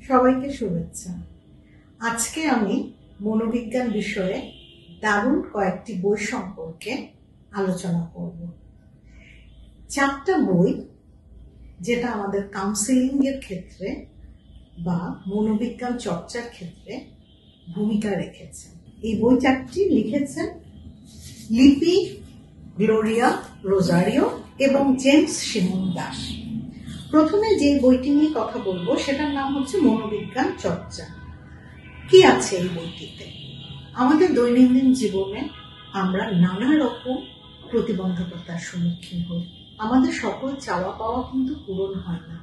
সবাইকে শুভেচ্ছা। আজকে আমি মনোবিজ্ঞান বিষয়ে দারুণ কয়েকটি বই সম্পর্কে আলোচনা করব। 4টা বই যেটা আমাদের কাউন্সেলিং এর ক্ষেত্রে বা মনোবিজ্ঞান চর্চার ক্ষেত্রে ভূমিকা রেখেছে। এই বই 4টি লিখেছেন লিপি গ্লোরিয়া রোজারিও এবং জেমস শিমন দাস। প্রথমে যে বইটি নিয়ে কথা বলবো সেটার নাম হচ্ছে মনোবিজ্ঞান চর্চা। কি আছে এই বইটিতে? আমাদের দৈনন্দিন জীবনে আমরা নানা রকম প্রতিবন্ধকতার সম্মুখীন হই। আমাদের সকল চাওয়া পাওয়া কিন্তু পূরণ হয় না।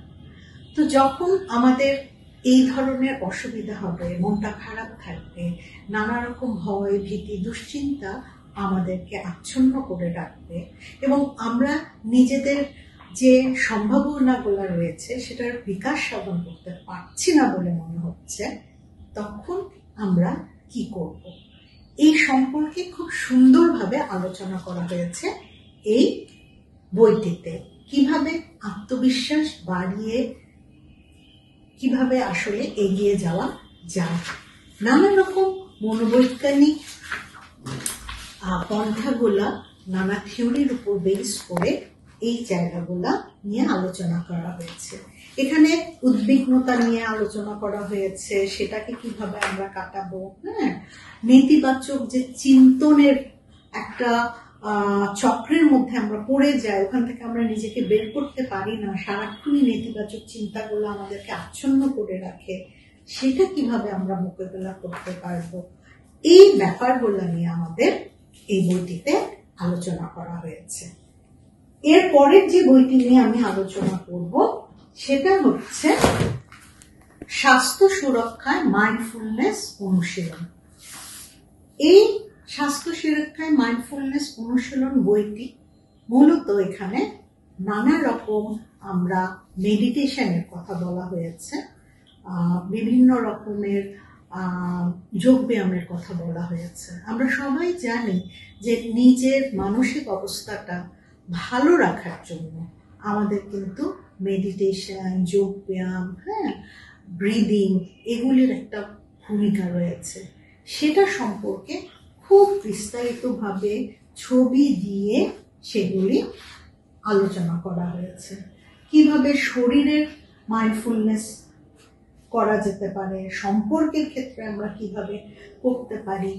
তো যখন আমাদের এই ধরনের অসুবিধা হবে, মনটা খারাপ থাকবে, নানা রকম ভয়, ভীতি, দুশ্চিন্তা আমাদেরকে আচ্ছন্ন করে রাখবে এবং আমরা নিজেদের যে সম্ভাবনাগুলো রয়েছে সেটার বিকাশ সাধন করতে পারছি না বলে মনে হচ্ছে, তখন আমরা কি করব? এই সম্পর্কে খুব সুন্দরভাবে আলোচনা করা হয়েছে এই বইটিতে। কিভাবে আত্মবিশ্বাস বাড়িয়ে কিভাবে আসলে এগিয়ে যাওয়া যায়। নানা রকম মনোবৈজ্ঞানিক পন্থাগুলা নানা থিওরির উপর বেস করে এই জায়গাগুলা নিয়ে আলোচনা করা হয়েছে। এখানে উদ্বিগ্নতা নিয়ে আলোচনা করা হয়েছে, সেটাকে কিভাবে আমরা কাটাবো। নেতিবাচক যে চিন্তনের একটা চক্রের মধ্যে আমরা পড়ে যাই, ওখান থেকে আমরা নিজেকে বের করতে পারি না, সারাক্ষণই নেতিবাচক চিন্তাগুলো আমাদেরকে আচ্ছন্ন করে রাখে, সেটা কিভাবে আমরা মোকাবেলা করতে পারবো, এই ব্যাপারগুলো নিয়ে আমাদের এই বইটিতে আলোচনা করা হয়েছে। এর পরের যে বইটি নিয়ে আমি আলোচনা করব সেটা হচ্ছে স্বাস্থ্য সুরক্ষায় মাইন্ডফুলনেস অনুশীলন। এই স্বাস্থ্য সুরক্ষায় মাইন্ডফুলনেস অনুশীলন বইটি মূলত এখানে নানা রকম আমরা মেডিটেশনের কথা বলা হয়েছে, বিভিন্ন রকমের যোগ ব্যায়ামের কথা বলা হয়েছে। আমরা সবাই জানি যে নিজের মানসিক অবস্থাটা ভালো রাখার জন্য আমাদের কিন্তু মেডিটেশন, যোগ ব্যায়াম, ব্রিদিং, এগুলির একটা ভূমিকা রয়েছে। সেটা সম্পর্কে খুব বিস্তারিতভাবে ছবি দিয়ে সেগুলি আলোচনা করা হয়েছে। কিভাবে শরীরের মাইন্ডফুলনেস করা যেতে পারে, সম্পর্কের ক্ষেত্রে আমরা কিভাবে করতে পারি,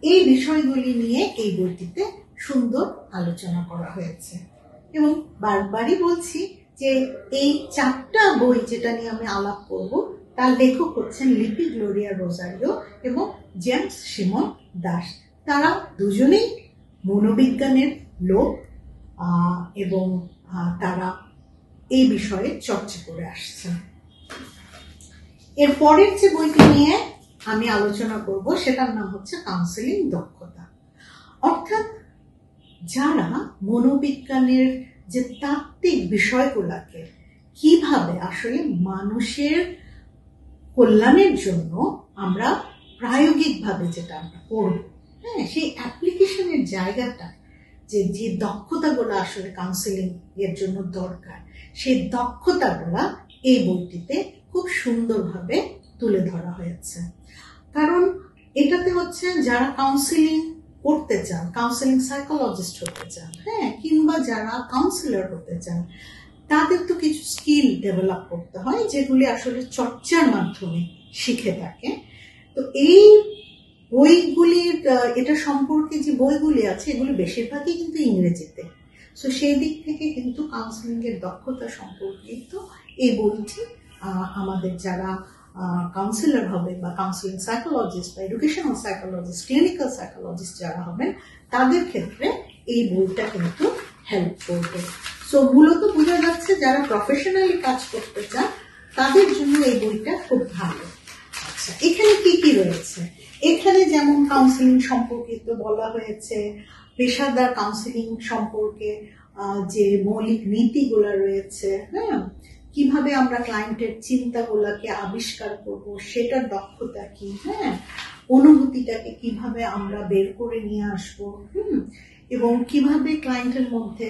এই বিষয়গুলি নিয়ে এই বইটিতে সুন্দর আলোচনা করা হয়েছে। এবং বারবারই বলছি যে এই 4টা বই যেটা নিয়ে আমি আলাপ করব তার লেখক হচ্ছেন লিপি গ্লোরিয়া রোজারিও এবং জেমস শিমন দাস। তারা দুজনেই মনোবিজ্ঞানের লোক এবং তারা এই বিষয়ে চর্চা করে আসছেন। এর পরের যে বইটি নিয়ে আমি আলোচনা করব সেটার নাম হচ্ছে কাউন্সেলিং দক্ষতা। অর্থাৎ যারা মনোবিজ্ঞানের যে তাত্ত্বিক বিষয়গুলোকে কিভাবে আসলে মানুষের কল্যাণের জন্য আমরা প্রায়োগিকভাবে যেটা আমরা করব, সেই অ্যাপ্লিকেশনের জায়গাটা, যে দক্ষতাগুলো আসলে কাউন্সেলিং এর জন্য দরকার, সেই দক্ষতাগুলা এই বইটিতে খুব সুন্দরভাবে তুলে ধরা হয়েছে। কারণ এটাতে হচ্ছে যারা কাউন্সেলিং করতে চান, কাউন্সেলিং সাইকোলজিস্ট হতে চান, কিংবা যারা কাউন্সিলর হতে চান, তাদের তো কিছু স্কিল ডেভেলপ করতে হয় যেগুলি আসলে চর্চার মাধ্যমে শিখে থাকে। তো এই বইগুলির এটা সম্পর্কে যে বইগুলি আছে এগুলি বেশিরভাগই কিন্তু ইংরেজিতে। তো সেই দিক থেকে কিন্তু কাউন্সেলিং এর দক্ষতা সম্পর্কিত এই বইটি আমাদের যারা কাউন্সিলর হবে বা কাউন্সিলিং সাইকোলজিস্ট বা এডুকেশনাল সাইকোলজিস্ট, ক্লিনিক্যাল সাইকোলজিস্ট যারা হবেন, তাদের ক্ষেত্রে এই বইটা কিন্তু হেল্প করবে। সো মূলত বোঝা যাচ্ছে যারা প্রফেশনালি কাজ করতে চান তাদের জন্য এই বইটা খুব ভালো। আচ্ছা, এখানে কি কি রয়েছে? এখানে যেমন কাউন্সিলিং সম্পর্কিত বলা হয়েছে, পেশাদার কাউন্সিলিং সম্পর্কে যে মৌলিক নীতিগুলো রয়েছে, কিভাবে আমরা ক্লায়েন্টের চিন্তাগুলোকে আবিষ্কার করব, সেটার দক্ষতা কি, অনুভূতিটাকে কিভাবে আমরা বের করে নিয়ে আসবো, এবং কিভাবে ক্লায়েন্টের মধ্যে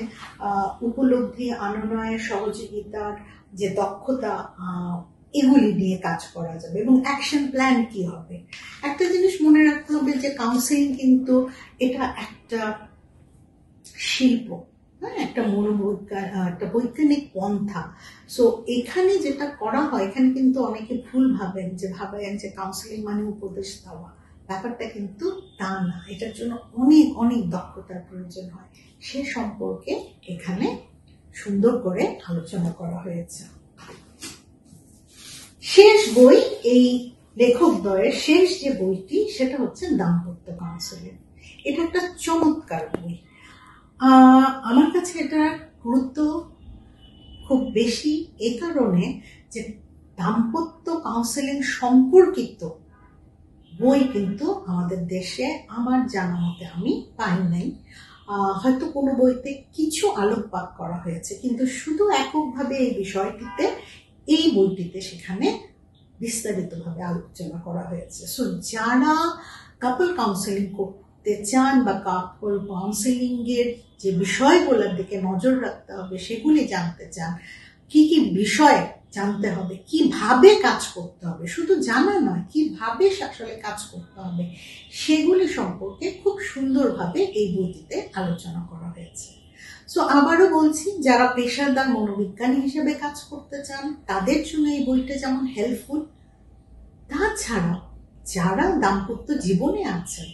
উপলব্ধি, আনয়নের সহযোগিতার যে দক্ষতা এগুলি নিয়ে কাজ করা যাবে এবং অ্যাকশন প্ল্যান কি হবে। একটা জিনিস মনে রাখতে হবে যে কাউন্সেলিং কিন্তু এটা একটা শিল্প, হ্যাঁ, একটা একটা বৈজ্ঞানিক পন্থা। সো এখানে যেটা করা হয়, এখানে কিন্তু অনেকে ভুল ভাবেন যে কাউন্সেলিং মানে উপদেশ দেওয়া। ব্যাপারটা কিন্তু তা না, এটার জন্য অনেক অনেক দক্ষতার প্রয়োজন হয়। সে সম্পর্কে এখানে সুন্দর করে আলোচনা করা হয়েছে। শেষ বই, এই লেখকদ্বয়ের শেষ যে বইটি, সেটা হচ্ছে দাম্পত্য কাউন্সেলিং। এটা একটা চমৎকার বই। আমার কাছে এটার গুরুত্ব খুব বেশি এই কারণে যে দাম্পত্য কাউন্সেলিং সম্পর্কিত বই কিন্তু আমাদের দেশে আমার জানা মতে আমি পাই নাই। হয়তো কোনো বইতে কিছু আলোকপাত করা হয়েছে, কিন্তু শুধু এককভাবে এই বিষয়টিতে এই বইটিতে সেখানে বিস্তারিতভাবে আলোচনা করা হয়েছে। সো যারা কাপল কাউন্সেলিং করতে চান বা কাপল কাউন্সেলিং এর যে বিষয়গুলোর দিকে নজর রাখতে হবে সেগুলি জানতে চান, কি কি বিষয় জানতে হবে, কিভাবে কাজ করতে হবে, শুধু জানা নয় কিভাবে আসলে কাজ করতে হবে, সেগুলি সম্পর্কে খুব সুন্দরভাবে এই বইটিতে আলোচনা করা হয়েছে। সো আবারও বলছি, যারা পেশাদার মনোবিজ্ঞানী হিসেবে কাজ করতে চান তাদের জন্য এই বইটা যেমন হেল্পফুল, তাছাড়া যারা দাম্পত্য জীবনে আছেন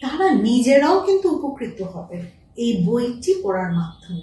তারা নিজেরাও কিন্তু উপকৃত হবেন এই বইটি পড়ার মাধ্যমে।